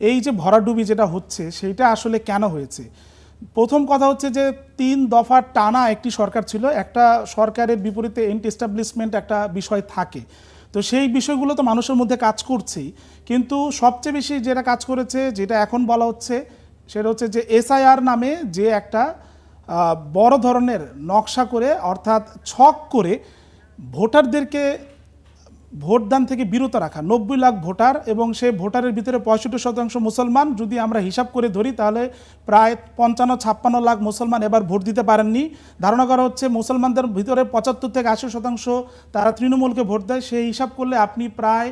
এই যে ভরাডুবি যেটা হচ্ছে সেইটা আসলে কেন হয়েছে? প্রথম কথা হচ্ছে যে 3 দফা টানা একটি সরকার ছিল, একটা সরকারের বিপরীতে এন্টি এস্টাবলিশমেন্ট একটা বিষয় থাকে, তো সেই বিষয়গুলো তো মানুষের মধ্যে কাজ করছেই, কিন্তু সবচেয়ে বেশি যেটা কাজ করেছে, যেটা এখন বলা হচ্ছে, সেটা হচ্ছে যে এসআইআর নামে যে একটা বড় ধরনের নকশা করে, অর্থাৎ ছক করে ভোটারদেরকে ভোটদান থেকে বিরত রাখা। 90 লাখ ভোটার এবং সেই ভোটারের ভিতরে 65% মুসলমান, যদি আমরা হিসাব করে ধরি তাহলে প্রায় 55-56 লাখ মুসলমান এবার ভোট দিতে পারেননি। ধারণা করা হচ্ছে মুসলমানদের ভিতরে 75 থেকে 80% তারা তৃণমূলকে ভোট দেয়। সেই হিসাব করলে আপনি প্রায়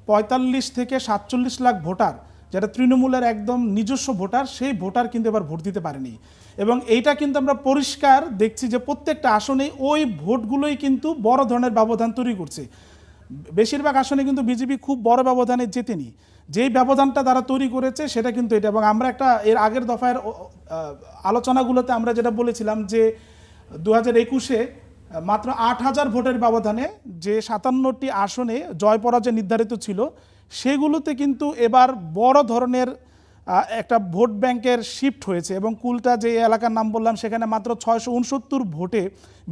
45 থেকে 47 লাখ ভোটার, যারা তৃণমূলের একদম নিজস্ব ভোটার, সেই ভোটার কিন্তু এবার ভোট দিতে পারেনি। এবং এইটা কিন্তু আমরা পরিষ্কার দেখছি যে প্রত্যেকটা আসনে ওই ভোটগুলোই কিন্তু বড় ধরনের ব্যবধান তৈরি করছে। বেশিরভাগ আসনে কিন্তু বিজেপি খুব বড় ব্যবধানে জেতেনি, যেই ব্যবধানটা তারা তৈরি করেছে সেটা কিন্তু এটা। এবং আমরা একটা এর আগের দফার আলোচনাগুলোতে আমরা যেটা বলেছিলাম যে 2021-এ মাত্র 8,000 ভোটের ব্যবধানে যে 57টি আসনে জয় পরাজয় নির্ধারিত ছিল, সেগুলোতে কিন্তু এবার বড় ধরনের একটা ভোট ব্যাংকের শিফট হয়েছে। এবং কুলটা যে এলাকার নাম বললাম, সেখানে মাত্র 669 ভোটে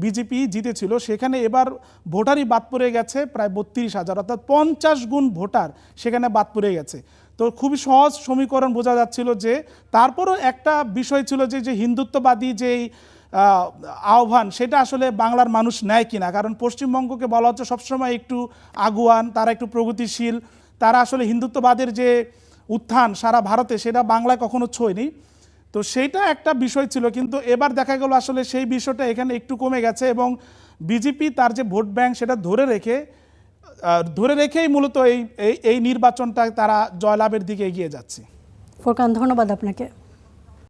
বিজেপি জিতেছিল, সেখানে এবার ভোটারই বাদ পড়ে গেছে প্রায় 32,000, অর্থাৎ 50 গুণ ভোটার সেখানে বাদ পড়ে গেছে। তো খুবই সহজ সমীকরণ বোঝা যাচ্ছিল যে, তারপরও একটা বিষয় ছিল যে হিন্দুত্ববাদী যেই আহ্বান, সেটা আসলে বাংলার মানুষ নেয় কিনা। কারণ পশ্চিমবঙ্গকে বলা হচ্ছে সবসময় একটু আগুয়ান, তারা একটু প্রগতিশীল, তারা আসলে হিন্দুত্ববাদের যে উত্থান সারা ভারতে, সেটা বাংলায় কখনো ছোঁয়নি। তো সেইটা একটা বিষয় ছিল, কিন্তু এবার দেখা গেল আসলে সেই বিষয়টা এখানে একটু কমে গেছে এবং বিজেপি তার যে ভোট ব্যাংক সেটা ধরে রেখেই মূলত এই নির্বাচনটা তারা জয়লাভের দিকে এগিয়ে যাচ্ছে। ফোরকান, ধন্যবাদ আপনাকে।